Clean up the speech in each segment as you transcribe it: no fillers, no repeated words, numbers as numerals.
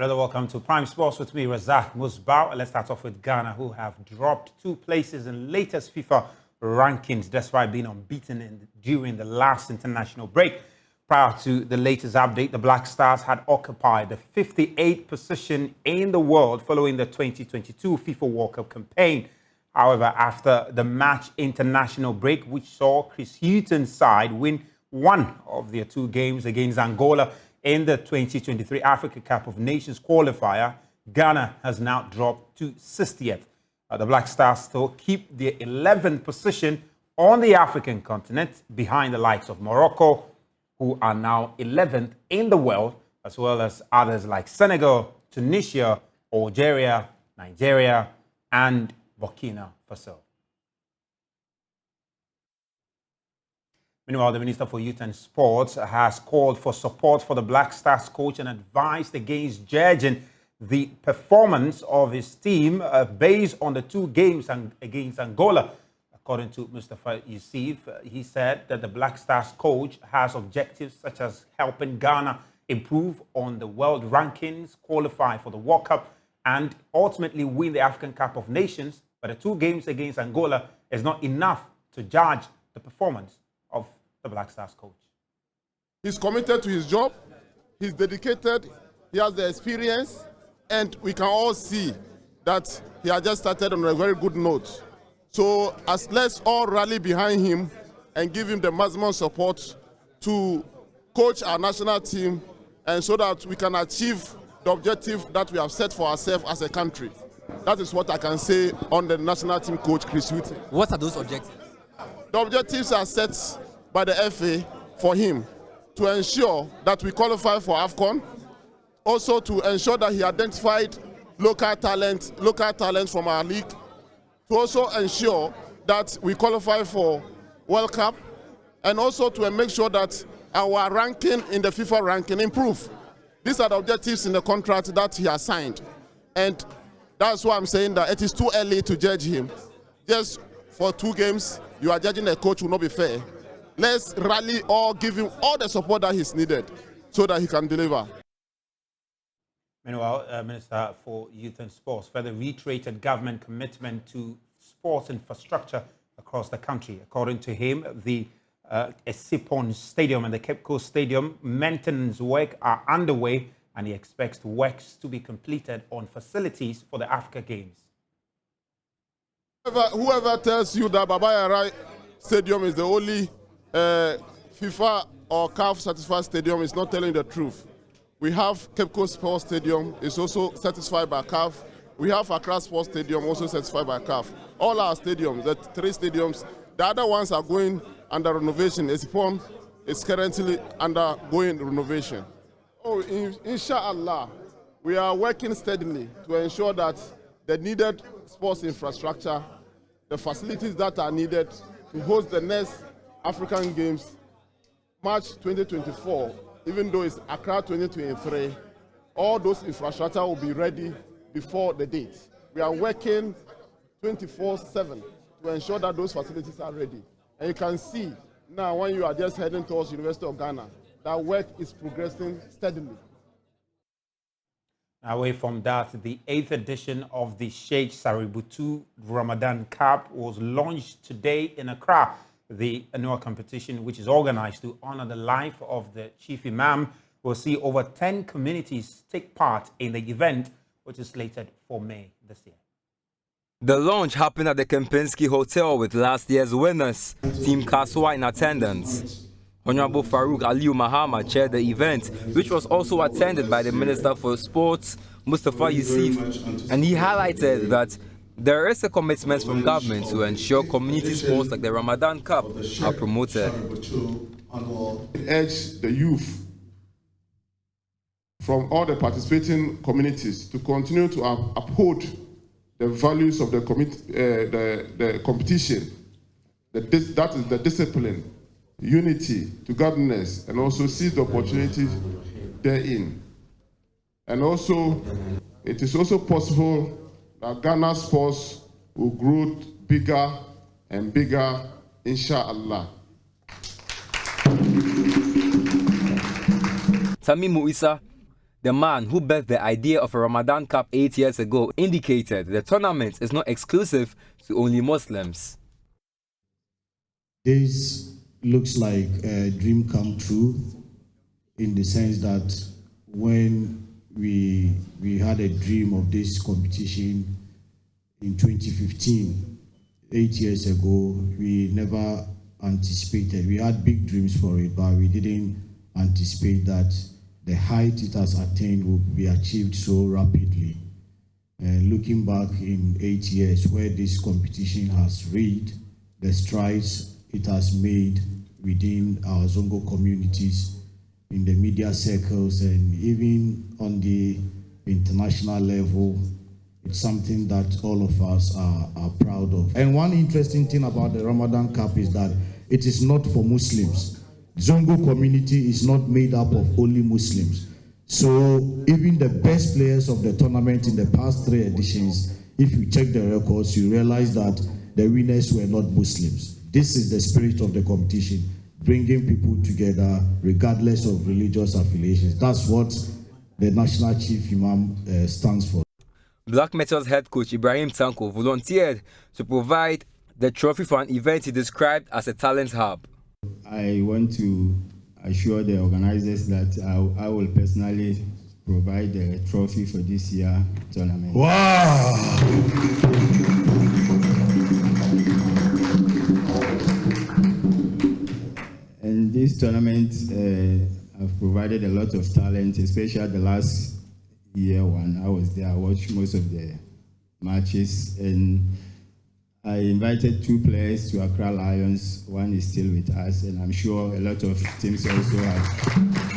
Another welcome to Prime Sports with me, Razak Musbau. Let's start off with Ghana, who have dropped 2 places in latest FIFA rankings, despite being unbeaten during the last international break. Prior to the latest update, the Black Stars had occupied the 58th position in the world following the 2022 FIFA World Cup campaign. However, after the match international break, which saw Chris Hughton's side win one of their 2 games against Angola in the 2023 Africa Cup of Nations qualifier, Ghana has now dropped to 60th. The Black Stars still keep their 11th position on the African continent, behind the likes of Morocco, who are now 11th in the world, as well as others like Senegal, Tunisia, Algeria, Nigeria, and Burkina Faso. Meanwhile, the Minister for Youth and Sports has called for support for the Black Stars coach and advised against judging the performance of his team based on the 2 games against Angola. According to Mustafa Yusuf, he said that the Black Stars coach has objectives such as helping Ghana improve on the world rankings, qualify for the World Cup, and ultimately win the African Cup of Nations. But the 2 games against Angola is not enough to judge the performance of the Black Stars coach. He's committed to his job, he's dedicated, he has the experience, and we can all see that he has just started on a very good note. So let's all rally behind him and give him the maximum support to coach our national team, and so that we can achieve the objective that we have set for ourselves as a country. That is what I can say on the national team coach, Chris Hughton. What are those objectives? The objectives are set by the FA for him to ensure that we qualify for AFCON, also to ensure that he identified local talent from our league, to also ensure that we qualify for World Cup, and also to make sure that our ranking in the FIFA ranking improve. These are the objectives in the contract that he has signed, and that's why I'm saying that it is too early to judge him. Just for 2 games, you are judging a coach will not be fair. Let's rally or give him all the support that he's needed so that he can deliver. Meanwhile, Minister for Youth and Sports further reiterated government commitment to sports infrastructure across the country. According to him, the Essipong Stadium and the Cape Coast Stadium maintenance work are underway, and he expects works to be completed on facilities for the Africa Games. Whoever tells you that Baba Yara Stadium is the only FIFA or CAF certified stadium is not telling the truth. We have Cape Coast Sports Stadium, is also certified by CAF. We have Accra Sports Stadium, also certified by CAF. All our stadiums, the 3 stadiums, the other ones are going under renovation. Essipong is currently undergoing renovation. Oh, inshallah, we are working steadily to ensure that the needed sports infrastructure, the facilities that are needed to host the next African Games, March 2024, even though it's Accra 2023, all those infrastructure will be ready before the date. We are working 24/7 to ensure that those facilities are ready. And you can see now, when you are just heading towards University of Ghana, that work is progressing steadily. Away from that, the 8th edition of the Sheikh Saributu Ramadan Cup was launched today in Accra. The annual competition, which is organized to honor the life of the Chief Imam, will see over 10 communities take part in the event, which is slated for May this year. The launch happened at the Kempinski Hotel with last year's winners, Team Kaswa, in attendance. Honorable Farouk Aliu Mahama chaired the event, which was also attended by the Minister for Sports, Mustafa Yusuf, and he highlighted that there is a commitment from government to ensure community sports like the Ramadan Cup are promoted. Urge the youth from all the participating communities to continue to uphold the values of the competition. That is the discipline, unity, togetherness, and also seize the opportunities therein. And also, it is also possible that Ghana sports will grow bigger and bigger, inshallah. Tamimu Issa, The man who birthed the idea of a Ramadan Cup 8 years ago indicated the tournament is not exclusive to only Muslims. This looks like a dream come true in the sense that when we had a dream of this competition in 2015, 8 years ago, we never anticipated. We had big dreams for it, but we didn't anticipate that the height it has attained will be achieved so rapidly. And looking back in 8 years where this competition has reached, the strides it has made within our Zongo communities, in the media circles, and even on the international level, it's something that all of us are proud of. And one interesting thing about the Ramadan Cup is that it is not for Muslims. Zongo community is not made up of only Muslims. So even the best players of the tournament in the past 3 editions, if you check the records, you realize that the winners were not Muslims. This is the spirit of the competition, bringing people together regardless of religious affiliations. That's what the National Chief Imam stands for. Black Meteors head coach Ibrahim Tanko volunteered to provide the trophy for an event he described as a talent hub. I want to assure the organizers that I will personally provide the trophy for this year's tournament. Wow! And this tournament, I've provided a lot of talent, especially the last year one. I was there, I watched most of the matches, and I invited 2 players to Accra Lions. One is still with us, and I'm sure a lot of teams also have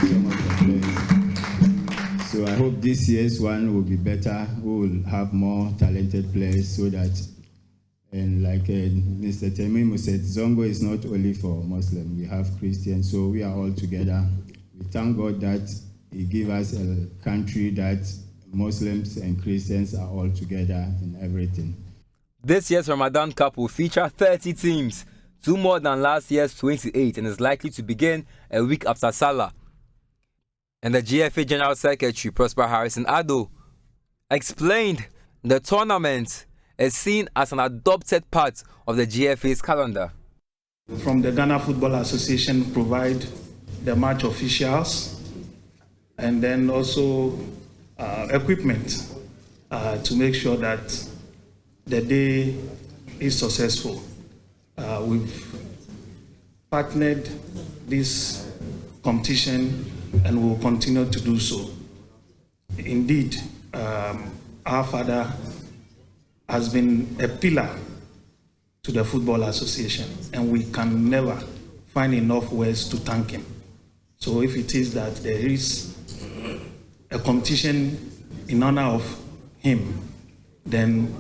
some of the players. So I hope this year's one will be better. We will have more talented players so that, and like Mr. Temimu said, Zongo is not only for Muslims. We have Christians, so we are all together. We thank God that He gave us a country that Muslims and Christians are all together in everything. This year's Ramadan Cup will feature 30 teams, 2 more than last year's 28, and is likely to begin a week after Salah. And the GFA General Secretary, Prosper Harrison Addo, explained the tournament is seen as an adopted part of the GFA's calendar. From the Ghana Football Association provide the match officials and then also equipment to make sure that the day is successful. We've partnered this competition and will continue to do so. Indeed, our father has been a pillar to the Football Association, and we can never find enough words to thank him. So if it is that there is a competition in honor of him, then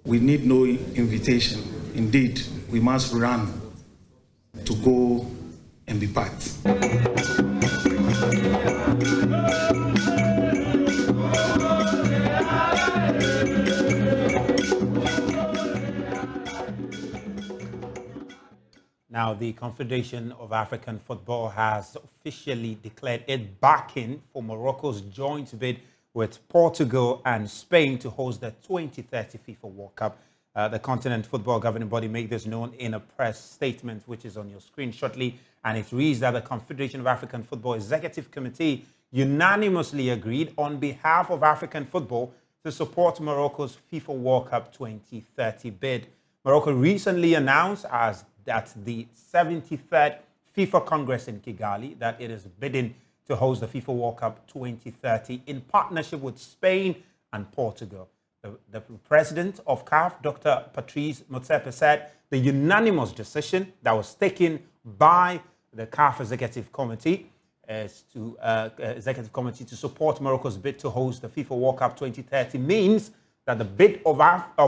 we need no invitation. Indeed, we must run to go and be part. Now, the Confederation of African Football has officially declared its backing for Morocco's joint bid with Portugal and Spain to host the 2030 FIFA World Cup. The Continent Football Governing Body made this known in a press statement, which is on your screen shortly, and it reads that the Confederation of African Football Executive Committee unanimously agreed on behalf of African football to support Morocco's FIFA World Cup 2030 bid. Morocco recently announced at the 73rd FIFA Congress in Kigali that it is bidding to host the FIFA World Cup 2030 in partnership with Spain and Portugal. The president of CAF, Dr. Patrice Motsepe, said the unanimous decision that was taken by the CAF Executive Committee to support Morocco's bid to host the FIFA World Cup 2030 means that the bid of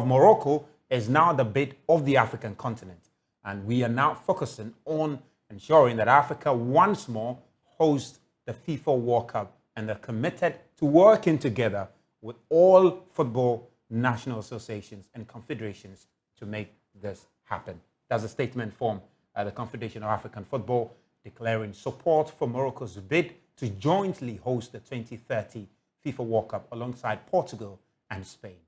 Morocco is now the bid of the African continent. And we are now focusing on ensuring that Africa once more hosts the FIFA World Cup, and they're committed to working together with all football national associations and confederations to make this happen. That's a statement from the Confederation of African Football declaring support for Morocco's bid to jointly host the 2030 FIFA World Cup alongside Portugal and Spain.